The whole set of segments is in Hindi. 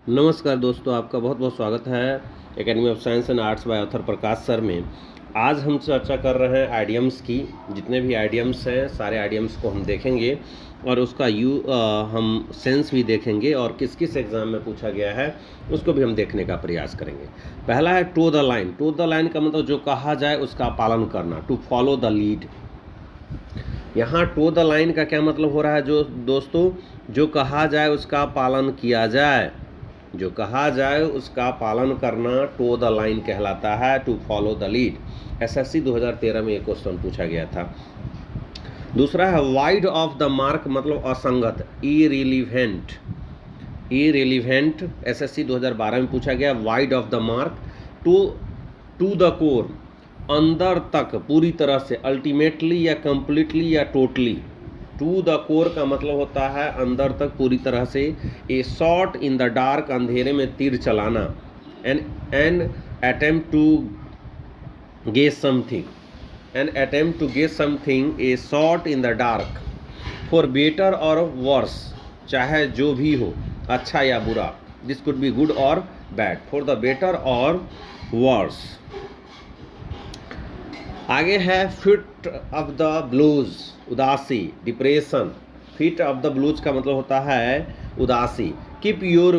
नमस्कार दोस्तों, आपका बहुत बहुत स्वागत है academy of science and arts by author Prakash sir में। आज हम चर्चा कर रहे हैं आइडियम्स की। जितने भी आइडियम्स हैं सारे आइडियम्स को हम देखेंगे और उसका हम सेंस भी देखेंगे और किस किस एग्ज़ाम में पूछा गया है उसको भी हम देखने का प्रयास करेंगे। पहला है toe the line. Toe the line का मतलब जो कहा जाए उसका पालन करना, टू फॉलो द लीड। यहाँ टू द लाइन का क्या मतलब हो रहा है जो दोस्तों, जो कहा जाए उसका पालन किया जाए, जो कहा जाए उसका पालन करना टू द लाइन कहलाता है, to follow the lead. SSC 2013 में एक क्वेश्चन पूछा गया था। दूसरा है वाइड ऑफ द मार्क, मतलब असंगत, इरिलीवेंट। इरिलीवेंट एसएससी 2012 में पूछा गया। Wide of the mark, to the core, अंदर तक, पूरी तरह से, अल्टीमेटली या कंप्लीटली या टोटली। टू द कोर का मतलब होता है अंदर तक, पूरी तरह से। A shot in the dark, अंधेरे में तीर चलाना। An attempt to guess something, an attempt to guess something, a shot in the dark. For better or worse, चाहे जो भी हो, अच्छा या बुरा, this could be good or bad, for the better or worse. आगे है फिट ऑफ द ब्लूज, उदासी, depression. Fit of the blues का मतलब होता है उदासी। Keep your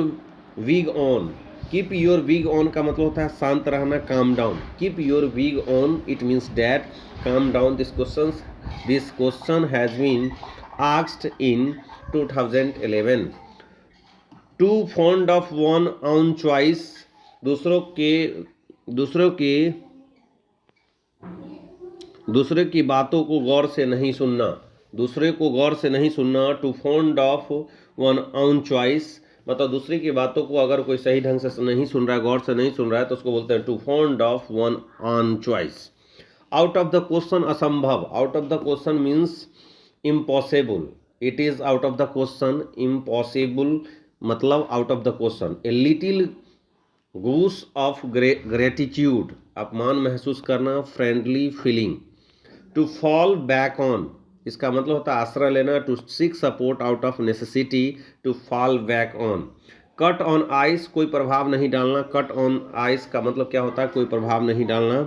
wig on, keep your wig on का मतलब होता है शांत रहना, calm down. Keep your wig on, it means that calm down. This question has been asked in 2011। To fond of one on choice, दूसरे की बातों को गौर से नहीं सुनना, दूसरे को गौर से नहीं सुनना। To fond of one on choice, मतलब दूसरे की बातों को अगर कोई सही ढंग से नहीं सुन रहा है, गौर से नहीं सुन रहा है, तो उसको बोलते हैं to fond of one on choice. Out of the question, असंभव। Out of the question means impossible. It is out of the question, impossible मतलब out of the question. A little goose of gratitude, अपमान महसूस करना, friendly feeling. To fall back on, इसका मतलब होता है आश्रय लेना। To seek support out of necessity, to fall back on. Cut on ice, कोई प्रभाव नहीं डालना। कट ऑन आइस का मतलब क्या होता है, कोई प्रभाव नहीं डालना।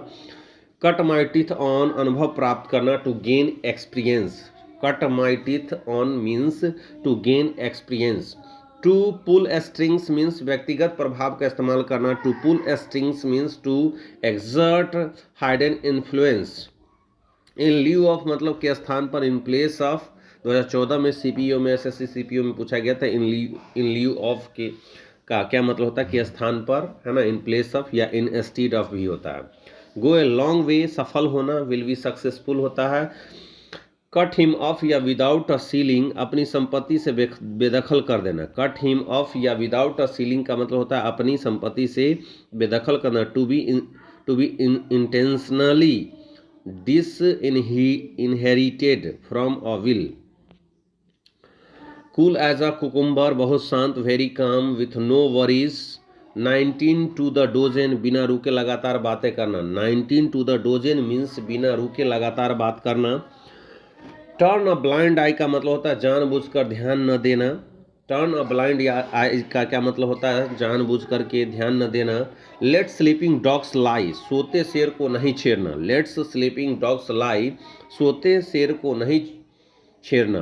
कट माई टीथ ऑन, अनुभव प्राप्त करना, to gain experience. Cut my teeth on means to gain experience. To pull strings means व्यक्तिगत प्रभाव का इस्तेमाल करना। To pull strings means to exert hidden influence. In lieu of मतलब के स्थान पर, इन प्लेस ऑफ। 2014 में सीपीओ में, एसएससी सीपीओ में पूछा गया था इन ल्यू ऑफ के का क्या मतलब होता है, के स्थान पर, है ना। इन प्लेस ऑफ या इन इंस्टीड ऑफ भी होता है। गो ए लॉन्ग वे, सफल होना, विल बी सक्सेसफुल होता है। कट हिम ऑफ या विदाउट अ सीलिंग, अपनी संपत्ति से बेदखल कर देना। कट हिम ऑफ या विदाउट अ सीलिंग का मतलब होता है अपनी संपत्ति से बेदखल करना। To be intentionally inherited from a will. Cool as a cucumber, बहुत शांत, very calm, with no worries. 19 to the dozen, बिना रुके लगातार बातें करना। 19 to the dozen means बिना रुके लगातार बात करना। टर्न अ ब्लाइंड आई का मतलब होता है जानबूझकर ध्यान न देना। टर्न अ ब्लाइंड आई का क्या मतलब होता है, जानबूझ करके ध्यान न देना। लेट स्लीपिंग डॉग्स लाई, सोते शेर को नहीं छेड़ना। लेट्स स्लीपिंग डॉग्स लाई, सोते शेर को नहीं छेड़ना।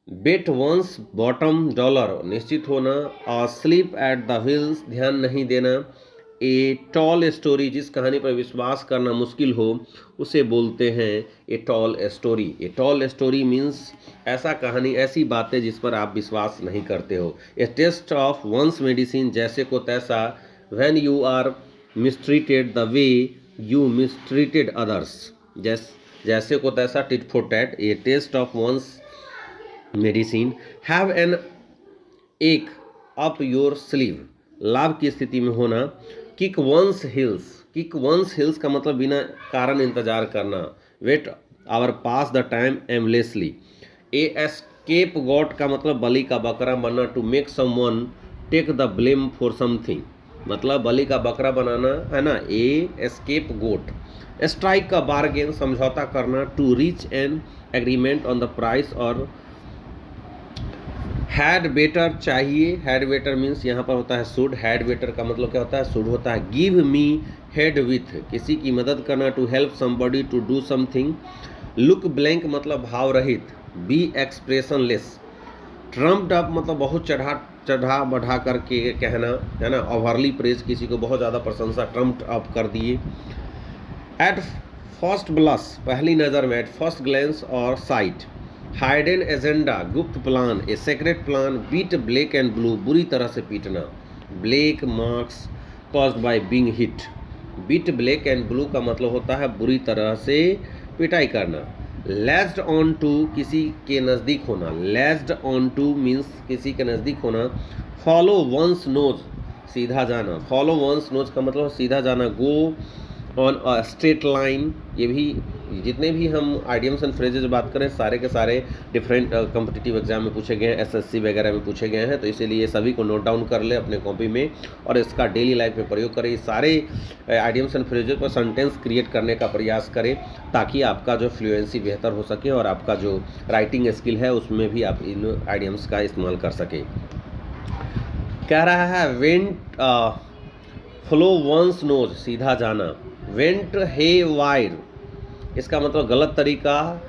बेट वंस बॉटम डॉलर, निश्चित होना। और स्लीप एट द व्हील्स, ध्यान नहीं देना। ए टॉल स्टोरी, जिस कहानी पर विश्वास करना मुश्किल हो उसे बोलते हैं a tall story. A tall story means ऐसा कहानी, ऐसी बातें जिस पर आप विश्वास नहीं करते हो। A taste of one's medicine, जैसे को तैसा। When you are mistreated the way you mistreated others, जैसे को तैसा, tit for tat. A taste of one's medicine. Have an ace up your sleeve, लाभ की स्थिति में होना। Kick one's heels, kick one's heels का मतलब बिना कारण इंतजार करना। Wait or pass the time aimlessly. A scapegoat का मतलब बलि का बकरा बनना। To make someone take the blame for something, मतलब बलि का बकरा बनाना, है ना। A escape goat. स्ट्राइक का बार्गेन, समझौता करना। To reach an agreement on the price or had better चाहिए, हैड बेटर मीन्स यहाँ पर होता है शुड, हैड बेटर का मतलब क्या होता है, शुड होता है। गिव मी हेड विथ, किसी की मदद करना, to help somebody to do something. Look blank मतलब भाव रहित, be expressionless. Trumped up मतलब बहुत चढ़ा बढ़ा करके कहना, है ना, ओवरली प्रेज, किसी को बहुत ज़्यादा प्रशंसा, ट्रम्प्ड अप कर दिए। एट फर्स्ट ब्लश, पहली नज़र में, एट फर्स्ट ग्लेंस और साइट। हाइडन एजेंडा, गुप्त plan, a secret plan. Beat black and blue, बुरी तरह से पीटना। Black marks caused by being hit. Beat black and blue का मतलब होता है बुरी तरह से पिटाई करना। लैज्ड ऑन टू, किसी के नज़दीक होना। लैज्ड ऑन टू मीन्स किसी के नज़दीक होना। फॉलो वंस नोज, सीधा जाना। फॉलो वंस नोज का मतलब सीधा जाना। Go on a straight line, ये भी जितने भी हम आइडियम्स एंड फ्रेजेज बात करें सारे के सारे डिफरेंट कॉम्पिटिटिव एग्जाम में पूछे गए हैं, एसएससी वगैरह में पूछे गए हैं, तो इसीलिए सभी को नोट डाउन कर ले अपने कॉपी में और इसका डेली लाइफ में प्रयोग करें। सारे आइडियम्स एंड फ्रेजेज पर सेंटेंस क्रिएट करने का प्रयास करें ताकि आपका जो फ्लुएंसी बेहतर हो सके और आपका जो राइटिंग स्किल है उसमें भी आप इन आइडियम्स का इस्तेमाल कर सके। कह रहा है वेंट फ्लो वंस नोज, सीधा जाना। वेंट हे वायर, इसका मतलब गलत तरीका।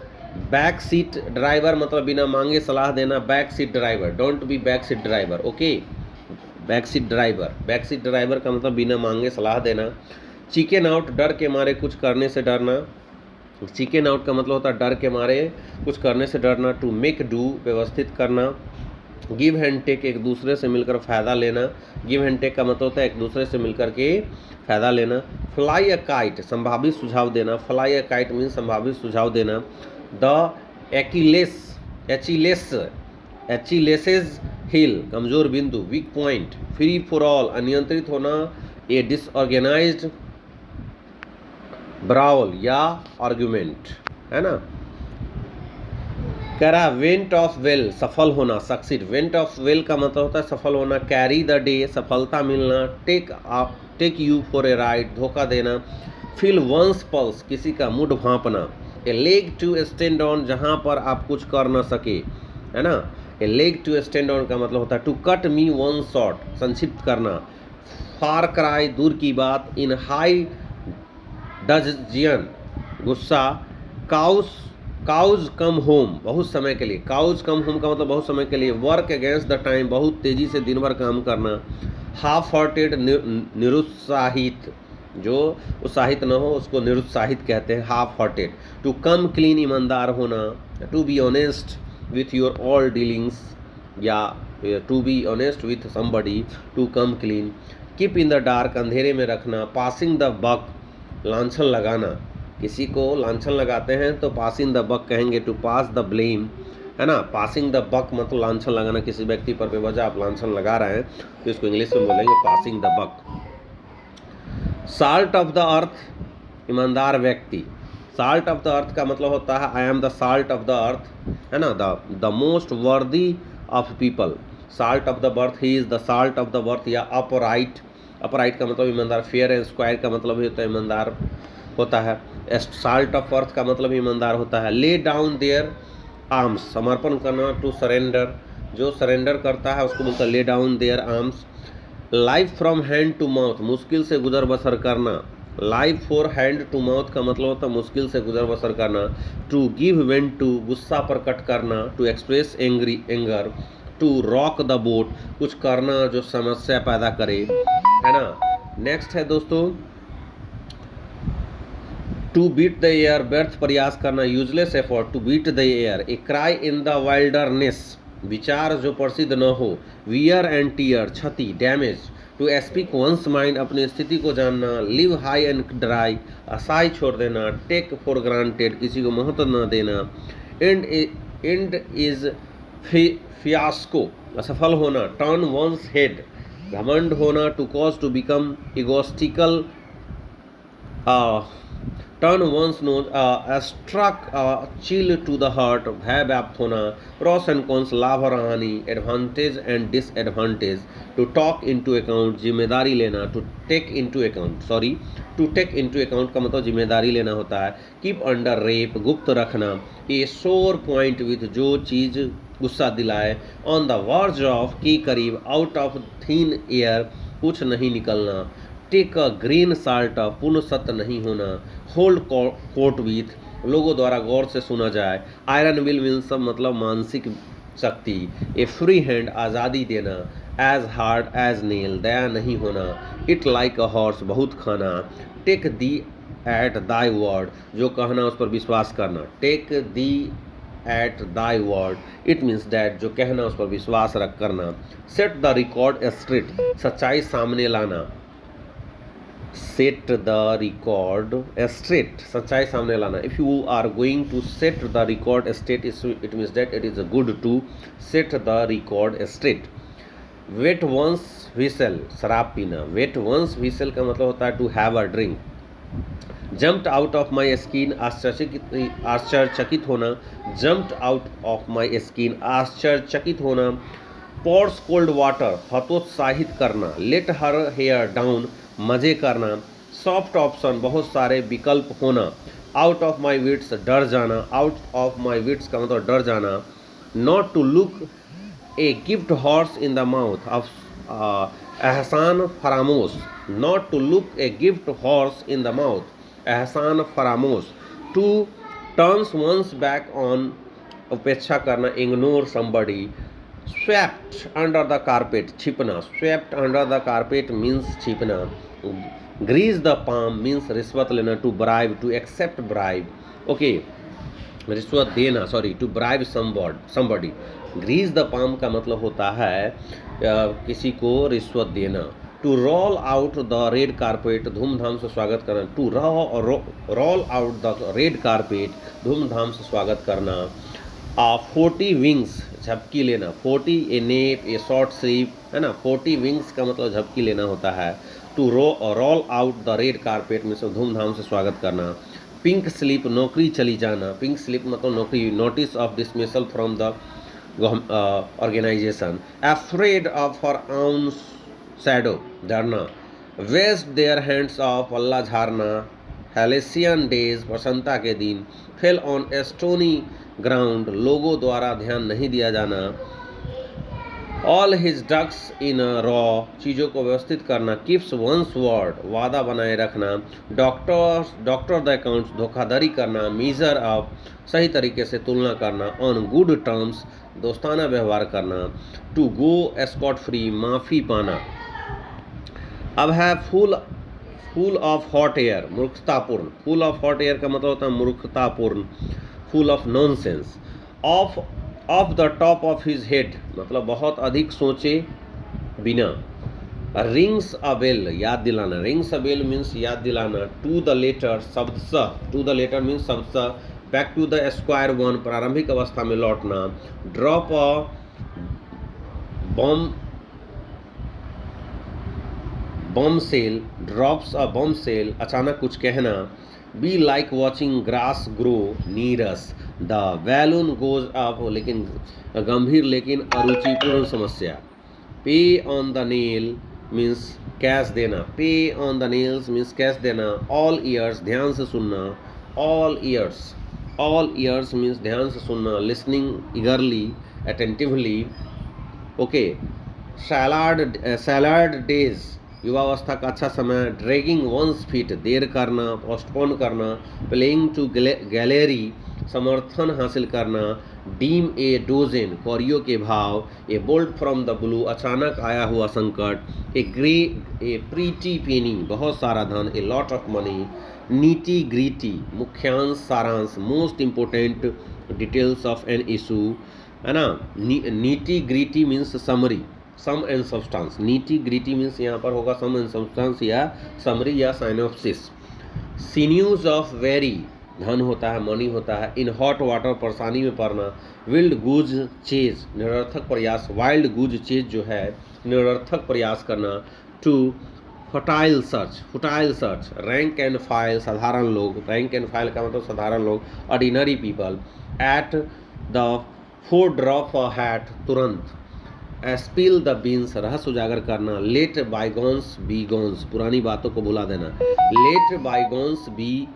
बैक सीट ड्राइवर मतलब बिना मांगे सलाह देना। Back seat driver, don't be back seat driver, okay. Back seat driver, back seat driver का मतलब बिना मांगे सलाह देना। चिकन आउट, डर के मारे कुछ करने से डरना। चिकन आउट का मतलब होता है डर के मारे कुछ करने से डरना। टू मेक डू, व्यवस्थित करना। गिव एंड टेक, एक दूसरे से मिलकर फ़ायदा लेना। गिव एंड टेक का मतलब होता है एक दूसरे से मिलकर के फ़ायदा लेना। फ्लाई अ काइट, संभावित सुझाव देना। फ्लाई अ काइट मीन्स संभावित सुझाव देना। द एचिलेसेस हिल, कमज़ोर बिंदु, weak point. Free for all, अनियंत्रित होना। ए डिसऑर्गेनाइज्ड ब्राउल या आर्गुमेंट, है ना। कह रहा वेंट ऑफ वेल, सफल होना, सक्सीड। वेंट ऑफ वेल का मतलब होता है सफल होना। कैरी द डे, सफलता मिलना। Take you for a ride, धोखा देना। फील वंस पल्स, किसी का मूड भांपना। A leg to stand on, जहाँ पर आप कुछ कर न सके, है ना। A leg to stand on का मतलब होता है to cut me one shot, संक्षिप्त करना। फार क्राई, दूर की बात। इन हाई डजजियन, गुस्सा। काउज कम होम, बहुत समय के लिए। काउज कम होम का मतलब बहुत समय के लिए। वर्क अगेंस्ट द टाइम, बहुत तेज़ी से दिन भर काम करना। हाफ हार्टेड, निरुत्साहित, जो उत्साहित न हो उसको निरुत्साहित कहते हैं, half hearted. To come clean, ईमानदार होना। To be honest with your all dealings, या to be honest with somebody, to come clean. Keep in the dark, अंधेरे में रखना। पासिंग द बक, लांछन लगाना, किसी को लांछन लगाते हैं तो पासिंग द बक कहेंगे। टू पास द ब्लेम, है ना। पासिंग द बक मतलब लांछन लगाना, किसी व्यक्ति पर बेवजह आप लांछन लगा रहे हैं तो इसको इंग्लिश में बोलेंगे passing the buck. Salt of the earth, ईमानदार व्यक्ति। साल्ट ऑफ द अर्थ का मतलब होता है I am the salt of the अर्थ, है ना, the most worthy of people. Salt of the birth, he is the salt of the birth. या अपराइट, अपराइट का मतलब ईमानदार। फेयर एंड स्क्वायर का मतलब ही होता है ईमानदार होता है। साल्ट ऑफ अर्थ का मतलब ईमानदार होता है। ले डाउन देयर आर्म्स, समर्पण करना। टू सरेंडर, जो सरेंडर करता है उसको बोलता है lay down their arms. Life from hand to mouth, मुश्किल से गुजर बसर करना। Life for hand to mouth का मतलब होता है मुश्किल से गुजर बसर करना। टू गिव वेंट टू, गुस्सा प्रकट करना। To express anger. To rock the boat, कुछ करना जो समस्या पैदा करे, है ना। नेक्स्ट है दोस्तों टू बीट द एयर, व्यर्थ प्रयास करना, useless effort. To beat the air. A cry in the wilderness, विचार जो प्रसिद्ध न हो। वियर एंड टीयर, क्षति, damage. To speak one's mind, अपनी स्थिति को जानना। लिव हाई एंड ड्राई, असाई छोड़ देना। टेक फॉर ग्रांटेड, किसी को महत्व न देना। एंड इज फियास्को, असफल होना। टर्न वंस हेड, घमंड होना। To cause, to become egoistical. Turn one's nose, struck chill to the heart, भय व्याप्त होना। प्रॉस एंड कॉन्स, लाभ और हानि। Advantage and disadvantage. To talk into account, जिम्मेदारी लेना। टू टेक इनटू अकाउंट का मतलब जिम्मेदारी लेना होता है। कीप अंडर रेप, गुप्त रखना। ए सोर पॉइंट विथ, जो चीज़ गुस्सा दिलाए। ऑन द वर्ज ऑफ के करीब, आउट ऑफ थिन एयर कुछ नहीं निकलना। Take a grain salt of पूर्ण सत्य नहीं होना। होल्ड कोर्ट विथ लोगों द्वारा गौर से सुना जाए। आयरन विल मीन्स मतलब मानसिक शक्ति। ए फ्री हैंड आज़ादी देना। एज हार्ड एज नेल दया नहीं होना। इट लाइक अ हॉर्स बहुत खाना। Take the at thy word जो कहना उस पर विश्वास करना। Take the at thy word it means that जो कहना उस पर विश्वास रख करना। सेट द रिकॉर्ड स्ट्रेट सच्चाई सामने लाना। सेट द रिकॉर्ड स्ट्रेट सच्चाई सामने लाना। If you are going to set the record straight it means that it is good to set the record straight. Wet one's whistle शराब पीना। वेट वंस व्हिसल का मतलब होता है to have a drink. Jumped out of my skin आश्चर्यचकित होना। Jumped out of my skin आश्चर्यचकित होना। पोर्स कोल्ड वाटर हतोत्साहित करना। लेट हर हेयर डाउन मजे करना। सॉफ्ट ऑप्शन बहुत सारे विकल्प होना। आउट ऑफ माई विट्स डर जाना। आउट ऑफ माई विट्स का मतलब डर जाना। Not to look a gift horse in the mouth of एहसान फरामोश। Not to look a gift horse in the mouth एहसान फरामोश। To turns one's back on उपेक्षा करना। Ignore somebody. Swept under the carpet छिपना। Swept under the carpet means छिपना। ग्रीज द पाम मीन्स रिश्वत लेना। To bribe to accept bribe okay रिश्वत देना sorry to bribe somebody. Grease the palm का मतलब होता है किसी को रिश्वत देना। To roll out the red carpet धूमधाम से स्वागत करना। To roll out the red carpet धूमधाम से स्वागत करना। 40 विंग्स झपकी लेना। 40 a nap a short sleep है ना। 40 विंग्स का मतलब झपकी लेना होता है। To roll out the red carpet में से धूमधाम से स्वागत करना। पिंक स्लिप नौकरी चली जाना। पिंक स्लिप मतलब नौकरी। Notice of dismissal from the organisation. Afraid of her own shadow डरना। वेस्ट देयर हैंड्स ऑफ अल्लाह झारना। हेलेसियन डेज प्रसन्नता के दिन। फेल ऑन स्टोनी ग्राउंड लोगों द्वारा ध्यान नहीं दिया जाना। ऑल हिज डक्स इन रॉ चीज़ों को व्यवस्थित करना। कीप्स वंस वर्ड वादा बनाए रखना। डॉक्टर द अकाउंट्स धोखाधड़ी करना। मीजर ऑफ सही तरीके से तुलना करना। ऑन गुड टर्म्स दोस्ताना व्यवहार करना। टू गो एस्कॉट फ्री माफ़ी पाना। अब है फुल ऑफ हॉट एयर मूर्खतापूर्ण। फुल ऑफ हॉट एयर का मतलब होता है मूर्खतापूर्ण। Full of nonsense. Of the top of his head मतलब बहुत अधिक सोचे बिना। रिंग्स अ बेल याद दिलाना। रिंग्स अ बेल मीन्स याद दिलाना। टू द लेटर शब्दशः टू द लेटर मीन्स शब्दशः। Back to the square one प्रारंभिक अवस्था में लौटना। Drop a bombshell drops a bombshell अचानक कुछ कहना। Be like watching grass grow नीरस। द बैलून गोज अप लेकिन गंभीर लेकिन अरुचिपूर्ण समस्या। Pay on the nail means cash देना। Pay on the nails means cash देना। ऑल ईयर्स ध्यान से सुनना। ऑल ईयर्स मीन्स ध्यान से सुनना। Listening ईगरली attentively okay. Salad days युवावस्था का अच्छा समय। ड्रैगिंग वंस फीट देर करना पोस्टपोन करना। प्लेइंग टू गैलरी समर्थन हासिल करना। डीम ए डोजेन कौरियों के भाव। ए बोल्ट फ्रॉम द ब्लू अचानक आया हुआ संकट। ए प्रीटी पेनी बहुत सारा धन। A lot of money. Nitty gritty मुख्यांश सारांश। Most important details of an issue है ना। Nitty gritty means summary sum and substance. Nitty gritty means यहाँ पर होगा सम एंड सब्सटेंस या समरी या साइनोप्सिस। सीन्यूज ऑफ वेरी धन होता है मनी होता है। इन हॉट वाटर परेशानी में पड़ना। विल्ड गुज चेज निरर्थक प्रयास। वाइल्ड गुज चेज जो है निरर्थक प्रयास करना। To futile search. Rank and file साधारण लोग। रैंक एंड फाइल का मतलब साधारण लोग ordinary people. At the for drop a hat तुरंत। स्पिल द बीन्स रहस्य उजागर करना। लेट बाईगॉन्स बी गॉन्स पुरानी बातों को भुला देना। Let bygones be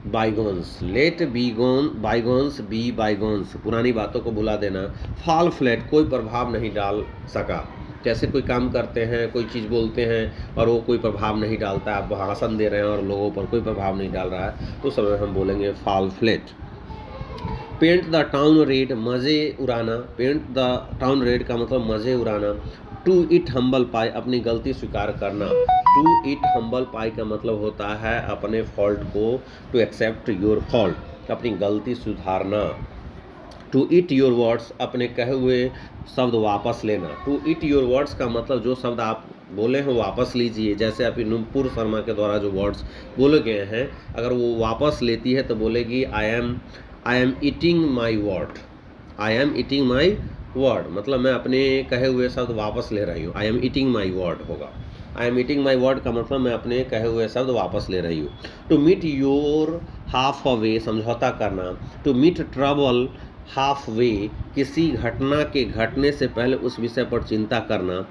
bygones, let begone bygones be bygones, पुरानी बातों को भुला देना। फॉल फ्लैट, कोई प्रभाव नहीं डाल सका, जैसे कोई काम करते हैं, कोई चीज़ बोलते हैं और वो कोई प्रभाव नहीं डालता है, आप भाषण दे रहे हैं और लोगों पर कोई प्रभाव नहीं डाल रहा है, तो समय हम बोलेंगे fall flat. Paint the town red, मज़े उड़ाना, पेंट द टाउन रेड का मतलब मज़े उड़ाना। टू इट हम्बल पाई, अपनी गलती स्वीकार करना। टू इट हम्बल पाई का मतलब होता है अपने फॉल्ट को, टू एक्सेप्ट योर फॉल्ट, अपनी गलती सुधारना। टू ईट योर वर्ड्स, अपने कहे हुए शब्द वापस लेना। टू ईट योर वर्ड्स का मतलब जो शब्द आप बोले हैं वापस लीजिए, जैसे अभी नुपुर शर्मा के द्वारा जो वर्ड्स बोले गए हैं, अगर वो वापस लेती है तो बोलेगी आई am eating my word, I am eating my word, मतलब मैं अपने कहे हुए शब्द वापस ले रही हूँ। I am eating my word होगा। I am eating my word का मतलब मैं अपने कहे हुए शब्द वापस ले रही हूँ। To meet your halfway, समझौता करना। To meet trouble halfway, किसी घटना के घटने से पहले उस विषय पर चिंता करना।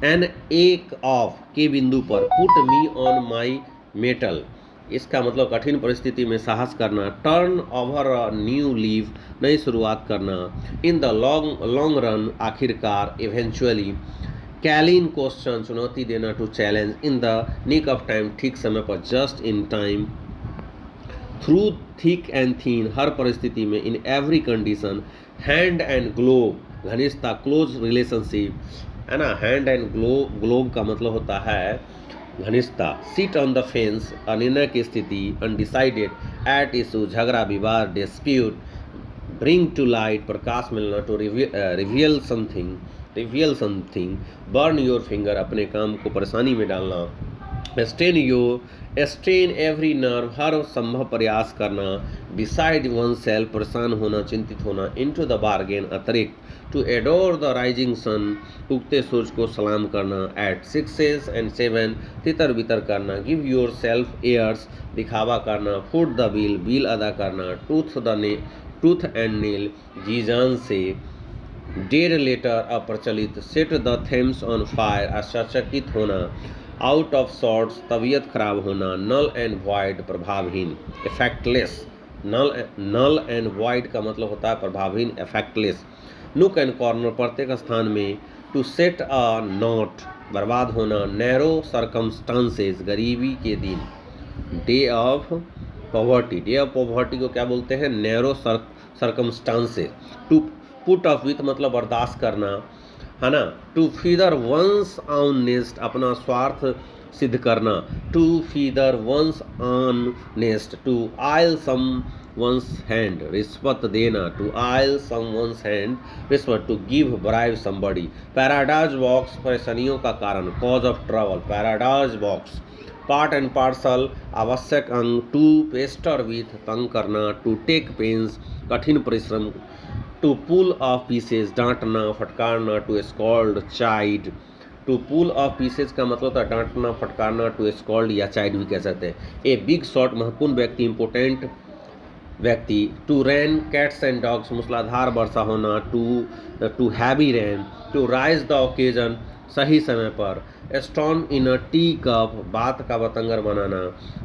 एन एक ऑफ, के बिंदु पर। Put me on my mettle, इसका मतलब कठिन परिस्थिति में साहस करना। Turn over a new leaf, नई शुरुआत करना। इन द लॉन्ग रन, आखिरकार, इवेंचुअली। कैलिन क्वेश्चन, चुनौती देना, to challenge. In the nick of time, ठीक समय पर, just in time. Through thick and thin, हर परिस्थिति में। In every condition. Hand and glove, घनिष्ठता, क्लोज रिलेशनशिप, है ना। हैंड एंड ग्लोव का मतलब होता है घनिष्ठता। सीट ऑन द फेंस, अनिर्णय की स्थिति। अनडिसाइडेड, एट इशू, झगड़ा, विवाद, डिस्प्यूट। ब्रिंग टू लाइट, प्रकाश मिलना, to reveal something. Burn your finger, अपने काम को परेशानी में डालना। स्ट्रेन एवरी नर्व, हर संभव प्रयास करना। बिसाइड वन सेल्फ, परेशान होना, चिंतित होना। इनटू द बार्गेन, अतिरिक्त। To adore the rising sun, उगते सूरज को सलाम करना। एट 6 and 7, तितर बितर करना। गिव योर सेल्फ एयर्स, दिखावा करना। फुट द बिल अदा करना। टूथ एंड नील, जी जान से। डेड लेटर, अप्रचलित। Set the Thames on fire, आश्चर्यचकित होना। आउट ऑफ सॉर्ट्स, तबीयत खराब होना। नल एंड वॉइड, प्रभावहीन, इफेक्टलेस। नल एंड वॉइड का मतलब होता है प्रभावहीन, इफेक्टलेस। नुक एंड कॉर्नर, प्रत्येक स्थान में। टू सेट अ नॉट, बर्बाद होना। नैरो सर्कमस्टांसेस, गरीबी के दिन। Day of poverty, day of poverty को क्या बोलते हैं, narrow circumstances. To put off with मतलब बर्दाश्त करना, है ना। To feather one's on nest, अपना स्वार्थ सिद्ध करना। To feather one's on nest. To oil some one's hand, रिश्वत देना। To oil some one's hand, रिश्वत। To give bribe somebody. Paradise box, परेशानियों का कारण, cause of trouble. Paradise box. Part and parcel, आवश्यक अंग। टू पेस्टर विथ, तंग करना। टू टेक पेन्स, कठिन परिश्रम। टू पुल ऑफ पीसेज, डांटना, फटकारना। To scold, chide. To pull of pieces का मतलब था डांटना, फटकारना। टू स्कॉल्ड या चाइड भी कह सकते हैं। ए बिग शॉट, महत्वपूर्ण व्यक्ति, इंपोर्टेंट व्यक्ति। To rain, cats and dogs, मूसलाधार वर्षा होना। To heavy rain. To rise the occasion, सही समय पर। Storm in a tea cup, बात का बतंगर बनाना।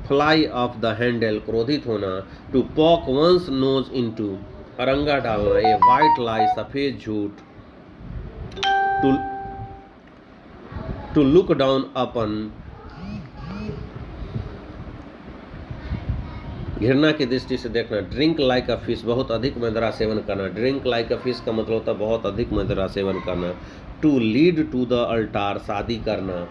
फ्लाई ऑफ द हैंडल, क्रोधित होना। To poke one's nose into, अरंगा डालना। ए वाइट लाई, सफेद झूठ। टू लुक डाउन अपन, घृणा की दृष्टि से देखना। ड्रिंक लाइक अ फिश, बहुत अधिक मदिरा सेवन करना। ड्रिंक लाइक अ फिश का मतलब होता है बहुत अधिक मदिरा सेवन करना। To lead to the altar, शादी करना।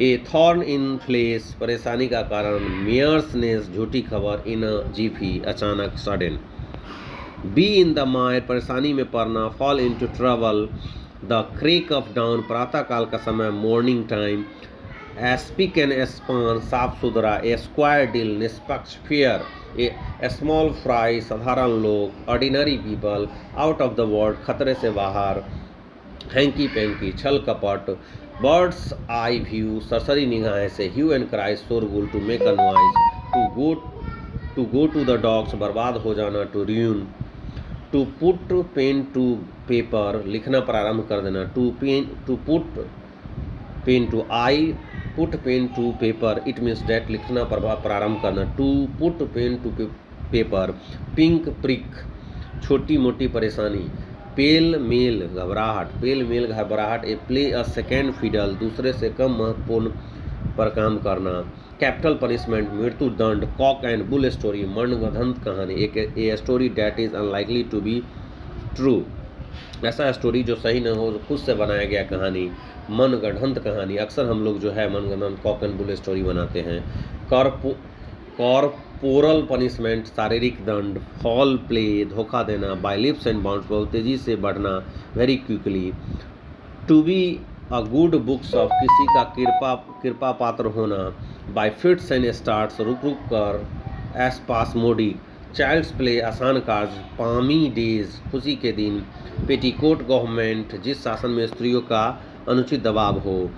ए थॉर्न इन फ्लेश, परेशानी का कारण। मेयर्स नेस, झूठी खबर। इन अ जीफी, अचानक, सडन। बी इन द मायर, परेशानी में पड़ना। Fall into trouble. The crack of dawn, प्रातःकाल का समय, morning time. Spick and span, साफ सुथरा। ए स्क्वायर डील, निष्पक्ष। फेयर, ए स्मॉल फ्राई, साधारण लोग। Ordinary people, out of the world, खतरे से बाहर। हैंकी पैंकी, छल कपट। बर्ड्स आई व्यू, सरसरी निगाहें से। ह्यू एंड क्राई, शोरगुल। To make a noise. To go to the dogs, बर्बाद हो जाना। To ruin. To put pen to paper, लिखना प्रारंभ कर देना। To put pen to eye, put pen to paper, it means that लिखना प्रारंभ करना। To put pen to paper, pink prick, छोटी मोटी परेशानी। पेल मेल घबराहट, पेल मेल घबराहट। A play a second fiddle, दूसरे से कम महत्वपूर्ण पर काम करना। कैपिटल पनिशमेंट, मृत्यु दंड। कॉक एंड बुल स्टोरी, मनगढ़ंत कहानी। A story that is unlikely to be true, ऐसा स्टोरी जो सही न हो, खुद से बनाया गया कहानी। मनगढ़ंत कहानी, अक्सर हम लोग जो है मनगढ़ंत कॉक एंड बुल स्टोरी बनाते हैं। कॉर्पोरल पनिशमेंट, शारीरिक दंड। फॉल प्ले, धोखा देना। बाय लिप्स एंड बाउंड्स, बहुत तेजी से बढ़ना, very quickly. To be a good books of, किसी का कृपा पात्र होना। बाय फिट्स एंड स्टार्ट्स, रुक रुक कर। एस्पासमोडी, चाइल्ड्स प्ले, आसान कार्य। पामी डेज, खुशी के दिन। पेटीकोट गवर्नमेंट, जिस शासन में स्त्रियों का अनुचित दबाव हो।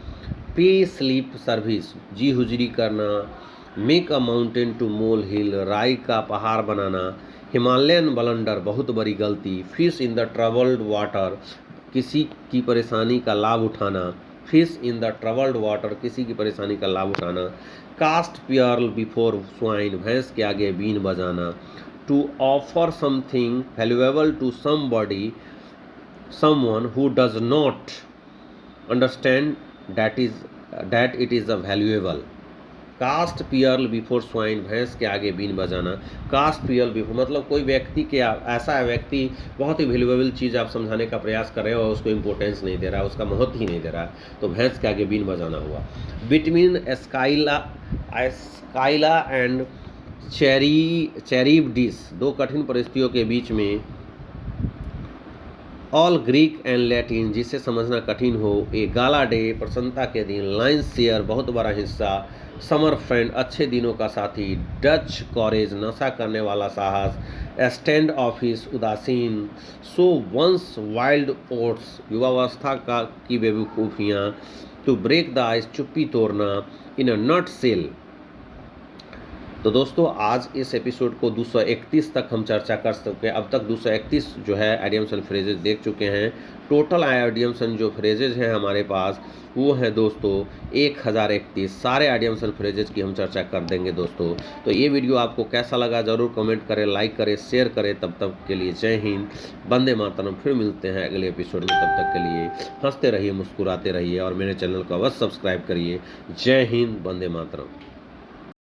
पे स्लीप सर्विस, जी हुजरी करना। मेक अ माउंटेन टू मोल हिल, राई का पहाड़ बनाना। हिमालयन ब्लंडर, बहुत बड़ी गलती। Fish in the troubled water, किसी की परेशानी का लाभ उठाना। Fish in the troubled water, किसी की परेशानी का लाभ उठाना। कास्ट पियर्ल बिफोर स्वाइन, भैंस के आगे बीन बजाना। To offer something valuable to somebody, someone who does not understand that it is a valuable। Cast pearl before swine, भैंस के आगे बीन बजाना। कास्ट पियर्ल बिफोर मतलब कोई व्यक्ति के, ऐसा व्यक्ति बहुत ही वैल्यूएबल चीज़ आप समझाने का प्रयास कर रहे हो और उसको इम्पोर्टेंस नहीं दे रहा, उसका महत्व ही नहीं दे रहा, तो भैंस के आगे बीन बजाना हुआ। बिटवीन स्काइला एंड चैरिबडिस, दो कठिन परिस्थितियों के बीच में। ऑल ग्रीक एंड लैटिन, जिसे समझना कठिन हो। ए गाला डे, प्रसन्नता के दिन। लाइन्स शेयर, बहुत बड़ा हिस्सा। समर फ्रेंड, अच्छे दिनों का साथी। डच कॉरेज, नशा करने वाला साहस। स्टैंड ऑफिस, उदासीन। सो वंस वाइल्ड ओट्स, युवावस्था की बेवकूफ़ियाँ। टू ब्रेक द आइस, चुप्पी तोड़ना। इन अ नट सेल। तो दोस्तों आज इस एपिसोड को 231 तक हम चर्चा कर सकते हैं। अब तक 231 जो है आइडियम्स एंड फ्रेजेज देख चुके हैं। टोटल आइडियम्स एंड जो फ्रेजेज हैं हमारे पास वो है दोस्तों 1031। सारे आइडियम्स एंड फ्रेजेज की हम चर्चा कर देंगे दोस्तों। तो ये वीडियो आपको कैसा लगा ज़रूर कमेंट करें, लाइक करें, शेयर करें। तब तक के लिए जय हिंद, वंदे मातरम। फिर मिलते हैं अगले एपिसोड में, तब तक के लिए हंसते रहिए, मुस्कुराते रहिए और मेरे चैनल को अवश्य सब्सक्राइब करिए। जय हिंद, वंदे मातरम।